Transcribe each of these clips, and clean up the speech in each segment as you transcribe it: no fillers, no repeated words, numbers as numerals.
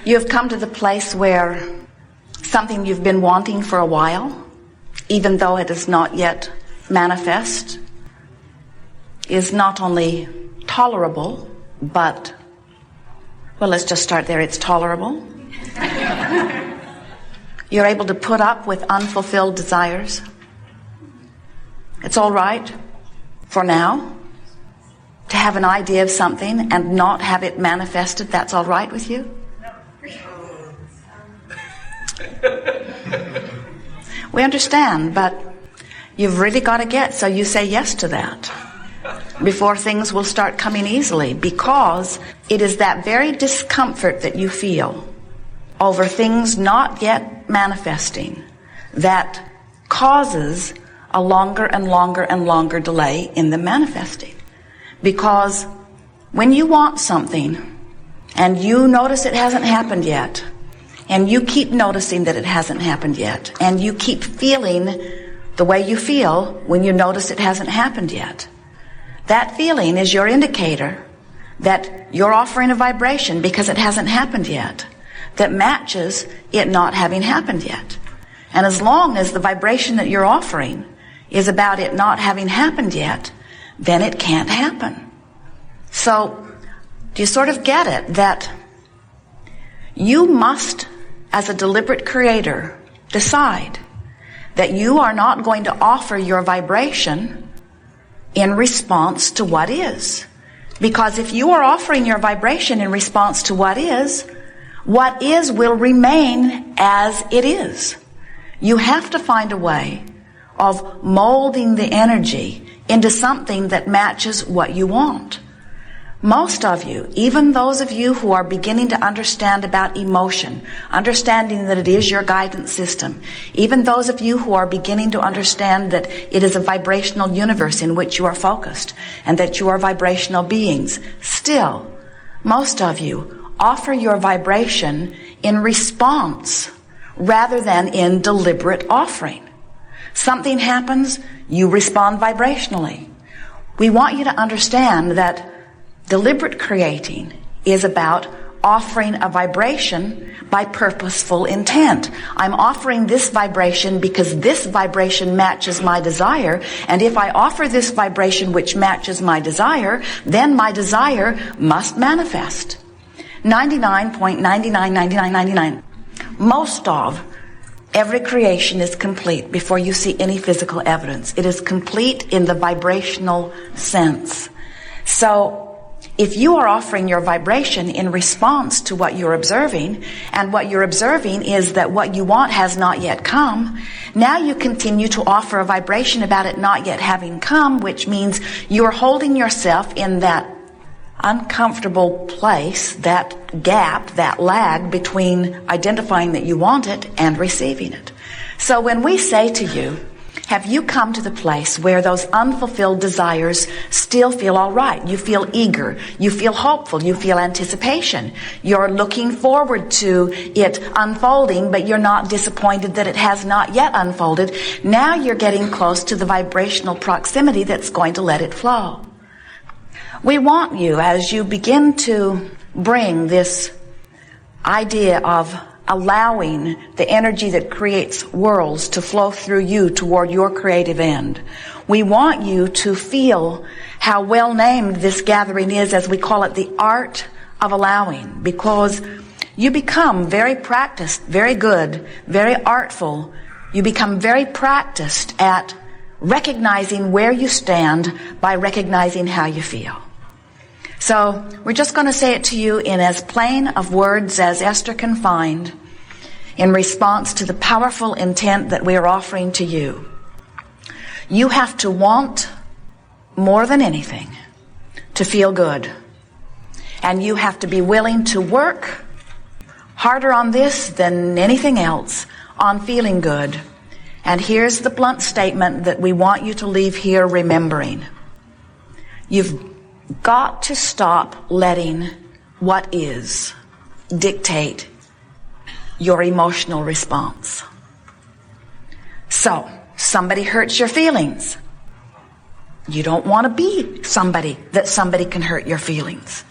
You have come to the place where something you've been wanting for a while, even though it is not yet manifest, is not only tolerable, but, well, let's just start there. It's tolerable. You're able to put up with unfulfilled desires. It's all right for now to have an idea of something and not have it manifested. That's all right with you? We understand, but you've really got to get so you say yes to that before things will start coming easily, because it is that very discomfort that you feel over things not yet manifesting that causes a longer and longer and longer delay in them manifesting. Because when you want something and you notice it hasn't happened yet, and you keep noticing that it hasn't happened yet, and you keep feeling the way you feel when you notice it hasn't happened yet, that feeling is your indicator that you're offering a vibration because it hasn't happened yet that matches it not having happened yet. And as long as the vibration that you're offering is about it not having happened yet, then it can't happen. So, do you sort of get it that you must, as a deliberate creator, decide that you are not going to offer your vibration in response to what is. Because if you are offering your vibration in response to what is will remain as it is. You have to find a way of molding the energy into something that matches what you want. Most of you, even those of you who are beginning to understand about emotion, understanding that it is your guidance system, even those of you who are beginning to understand that it is a vibrational universe in which you are focused and that you are vibrational beings, still, most of you offer your vibration in response rather than in deliberate offering. Something happens, you respond vibrationally. We want you to understand that deliberate creating is about offering a vibration by purposeful intent. I'm offering this vibration because this vibration matches my desire, and if I offer this vibration which matches my desire, then my desire must manifest. 99.999999. Most of every creation is complete before you see any physical evidence. It is complete in the vibrational sense. So, if you are offering your vibration in response to what you're observing, and what you're observing is that what you want has not yet come, now you continue to offer a vibration about it not yet having come, which means you're holding yourself in that uncomfortable place, that gap, that lag between identifying that you want it and receiving it. So when we say to you, have you come to the place where those unfulfilled desires still feel all right? You feel eager, you feel hopeful, you feel anticipation. You're looking forward to it unfolding, but you're not disappointed that it has not yet unfolded. Now you're getting close to the vibrational proximity that's going to let it flow. We want you, as you begin to bring this idea of allowing the energy that creates worlds to flow through you toward your creative end, we want you to feel how well named this gathering is, as we call it, the art of allowing, because you become very practiced, very good, very artful. You become very practiced at recognizing where you stand by recognizing how you feel. So we're just going to say it to you in as plain of words as Esther can find in response to the powerful intent that we are offering to you. You have to want more than anything to feel good. And you have to be willing to work harder on this than anything else on feeling good. And here's the blunt statement that we want you to leave here remembering. You've got to stop letting what is dictate your emotional response. So, somebody hurts your feelings. You don't want to be somebody that somebody can hurt your feelings.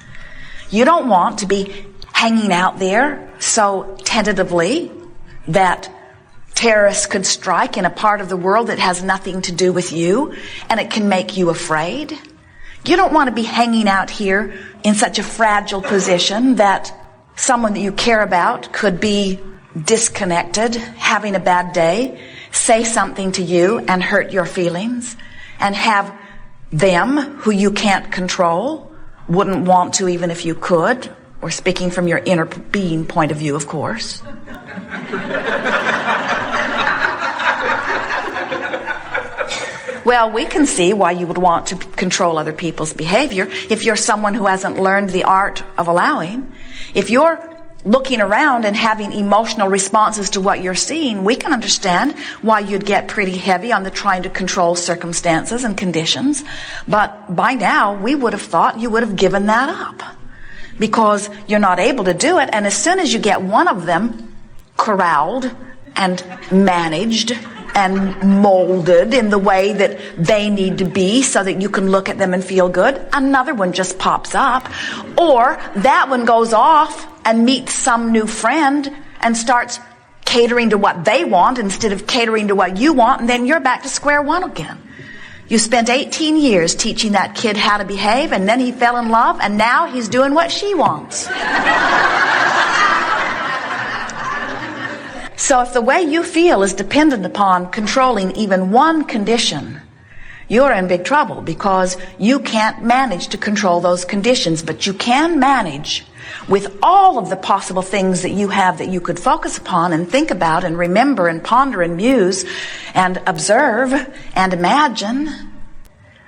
You don't want to be hanging out there so tentatively that terrorists could strike in a part of the world that has nothing to do with you, and it can make you afraid. You don't want to be hanging out here in such a fragile position that someone that you care about could be disconnected, having a bad day, say something to you and hurt your feelings, and have them, who you can't control, wouldn't want to even if you could. We're speaking from your inner being point of view, of course. Well, we can see why you would want to control other people's behavior if you're someone who hasn't learned the art of allowing. If you're looking around and having emotional responses to what you're seeing, we can understand why you'd get pretty heavy on the trying to control circumstances and conditions. But by now, we would have thought you would have given that up because you're not able to do it. And as soon as you get one of them corralled and managed and molded in the way that they need to be so that you can look at them and feel good, another one just pops up. Or that one goes off and meets some new friend and starts catering to what they want instead of catering to what you want, and then you're back to square one again. You spent 18 years teaching that kid how to behave, and then he fell in love, and now he's doing what she wants. So if the way you feel is dependent upon controlling even one condition, you're in big trouble because you can't manage to control those conditions, but you can manage with all of the possible things that you have that you could focus upon and think about and remember and ponder and muse and observe and imagine.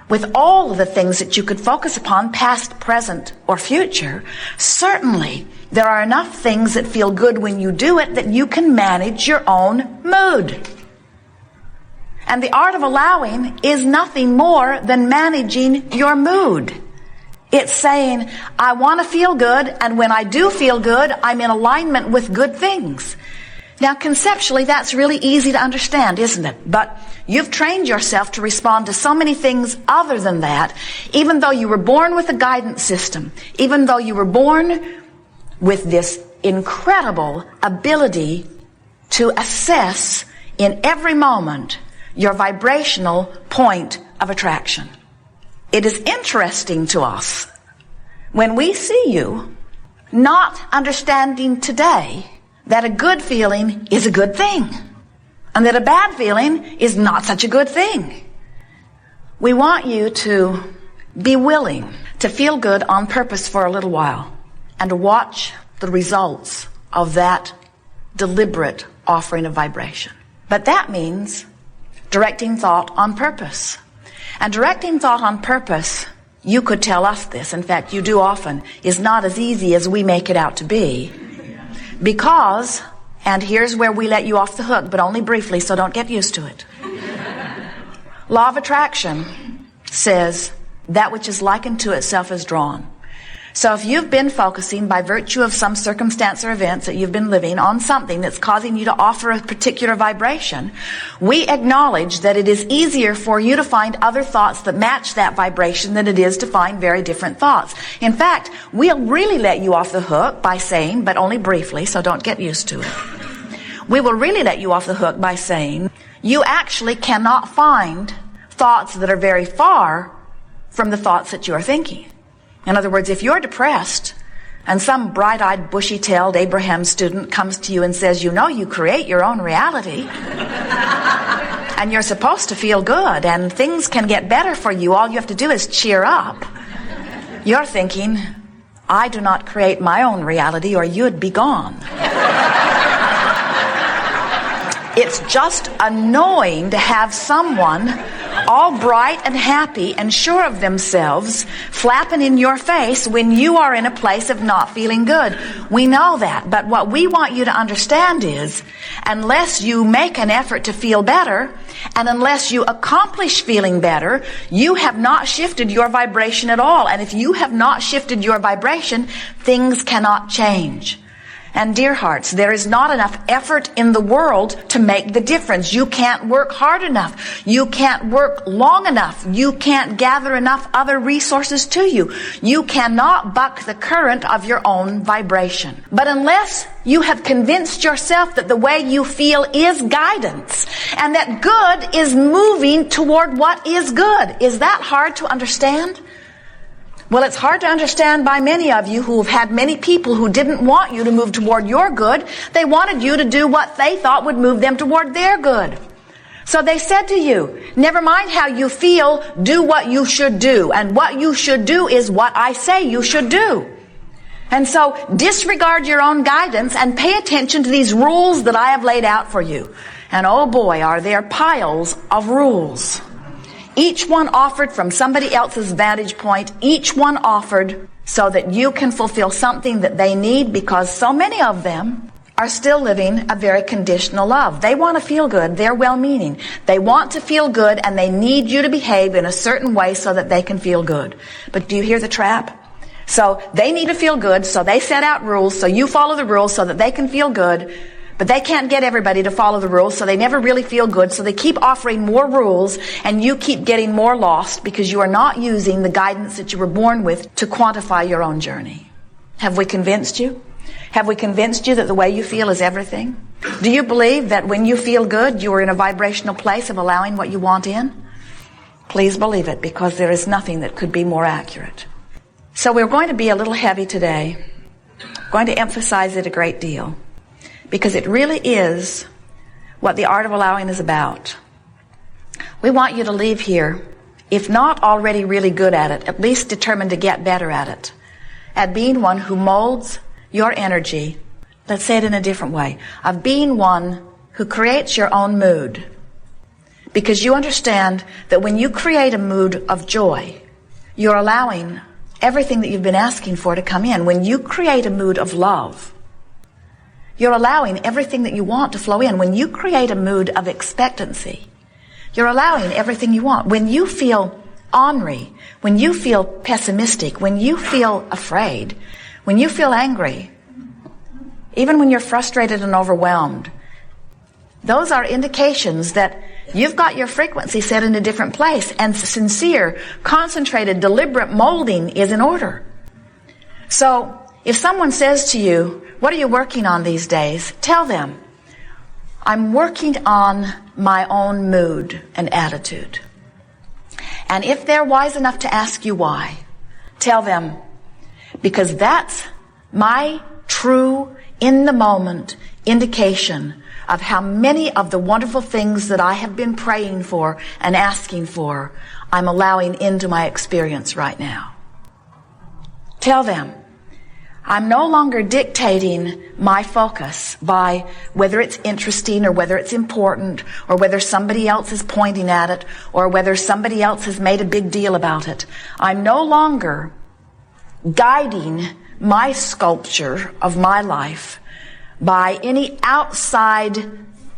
With all of the things that you could focus upon, past, present, or future, certainly there are enough things that feel good when you do it that you can manage your own mood. And the art of allowing is nothing more than managing your mood. It's saying, I want to feel good, and when I do feel good, I'm in alignment with good things. Now, conceptually, that's really easy to understand, isn't it? But you've trained yourself to respond to so many things other than that, even though you were born with a guidance system, even though you were born with this incredible ability to assess in every moment your vibrational point of attraction. It is interesting to us when we see you not understanding today that a good feeling is a good thing and that a bad feeling is not such a good thing. We want you to be willing to feel good on purpose for a little while and to watch the results of that deliberate offering of vibration. But that means directing thought on purpose. And directing thought on purpose, you could tell us this, in fact you do often, is not as easy as we make it out to be. Because, and here's where we let you off the hook, but only briefly, so don't get used to it. Law of attraction says that which is likened to itself is drawn. So if you've been focusing by virtue of some circumstance or events that you've been living on something that's causing you to offer a particular vibration, we acknowledge that it is easier for you to find other thoughts that match that vibration than it is to find very different thoughts. In fact, we'll really let you off the hook by saying, but only briefly, so don't get used to it. We will really let you off the hook by saying, you actually cannot find thoughts that are very far from the thoughts that you are thinking. In other words, if you're depressed and some bright-eyed, bushy-tailed Abraham student comes to you and says, you know you create your own reality and you're supposed to feel good and things can get better for you, all you have to do is cheer up. You're thinking, I do not create my own reality or you'd be gone. It's just annoying to have someone all bright and happy and sure of themselves flapping in your face when you are in a place of not feeling good. We know that, but what we want you to understand is, unless you make an effort to feel better, and unless you accomplish feeling better, you have not shifted your vibration at all. And if you have not shifted your vibration, things cannot change. And dear hearts, there is not enough effort in the world to make the difference. You can't work hard enough. You can't work long enough. You can't gather enough other resources to you. You cannot buck the current of your own vibration. But unless you have convinced yourself that the way you feel is guidance and that good is moving toward what is good, is that hard to understand? Well, it's hard to understand by many of you who have had many people who didn't want you to move toward your good. They wanted you to do what they thought would move them toward their good. So they said to you, never mind how you feel, do what you should do. And what you should do is what I say you should do. And so disregard your own guidance and pay attention to these rules that I have laid out for you. And oh boy, are there piles of rules. Each one offered from somebody else's vantage point, each one offered so that you can fulfill something that they need, because so many of them are still living a very conditional love. They want to feel good. They're well-meaning. They want to feel good, and they need you to behave in a certain way so that they can feel good. But do you hear the trap? So they need to feel good, so they set out rules, so you follow the rules so that they can feel good. But they can't get everybody to follow the rules, so they never really feel good. So they keep offering more rules, and you keep getting more lost because you are not using the guidance that you were born with to quantify your own journey. Have we convinced you? Have we convinced you that the way you feel is everything? Do you believe that when you feel good, you are in a vibrational place of allowing what you want in? Please believe it, because there is nothing that could be more accurate. So we're going to be a little heavy today. I'm going to emphasize it a great deal, because it really is what the art of allowing is about. We want you to leave here, if not already really good at it, at least determined to get better at it, at being one who molds your energy. Let's say it in a different way, of being one who creates your own mood. Because you understand that when you create a mood of joy, you're allowing everything that you've been asking for to come in. When you create a mood of love, you're allowing everything that you want to flow in. When you create a mood of expectancy, you're allowing everything you want. When you feel ornery, when you feel pessimistic, when you feel afraid, when you feel angry, even when you're frustrated and overwhelmed, those are indications that you've got your frequency set in a different place, and sincere, concentrated, deliberate molding is in order. So if someone says to you, what are you working on these days? Tell them, I'm working on my own mood and attitude. And if they're wise enough to ask you why, tell them, because that's my true, in the moment indication of how many of the wonderful things that I have been praying for and asking for, I'm allowing into my experience right now. Tell them, I'm no longer dictating my focus by whether it's interesting or whether it's important or whether somebody else is pointing at it or whether somebody else has made a big deal about it. I'm no longer guiding my sculpture of my life by any outside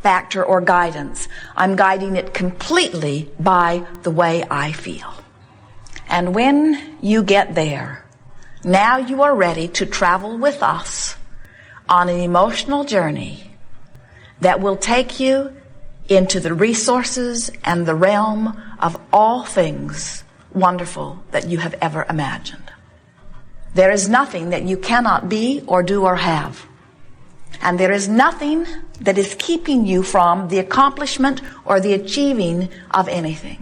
factor or guidance. I'm guiding it completely by the way I feel. And when you get there, now you are ready to travel with us on an emotional journey that will take you into the resources and the realm of all things wonderful that you have ever imagined. There is nothing that you cannot be or do or have. And there is nothing that is keeping you from the accomplishment or the achieving of anything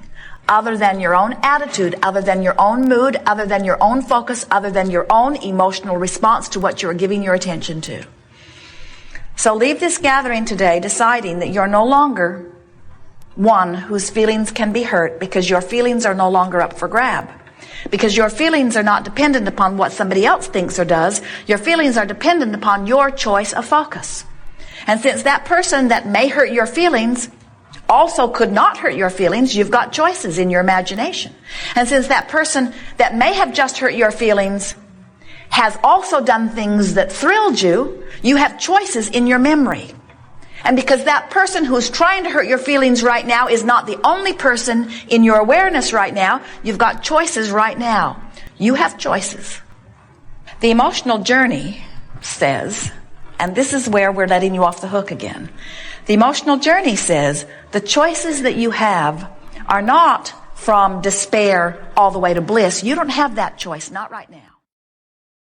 other than your own attitude, other than your own mood, other than your own focus, other than your own emotional response to what you're giving your attention to. So leave this gathering today deciding that you're no longer one whose feelings can be hurt, because your feelings are no longer up for grab. Because your feelings are not dependent upon what somebody else thinks or does. Your feelings are dependent upon your choice of focus. And since that person that may hurt your feelings also could not hurt your feelings, you've got choices in your imagination. And since that person that may have just hurt your feelings has also done things that thrilled you, you have choices in your memory. And because that person who's trying to hurt your feelings right now is not the only person in your awareness right now, you've got choices right now. You have choices. The emotional journey says, And this is where we're letting you off the hook again. The emotional journey says the choices that you have are not from despair all the way to bliss. You don't have that choice, not right now.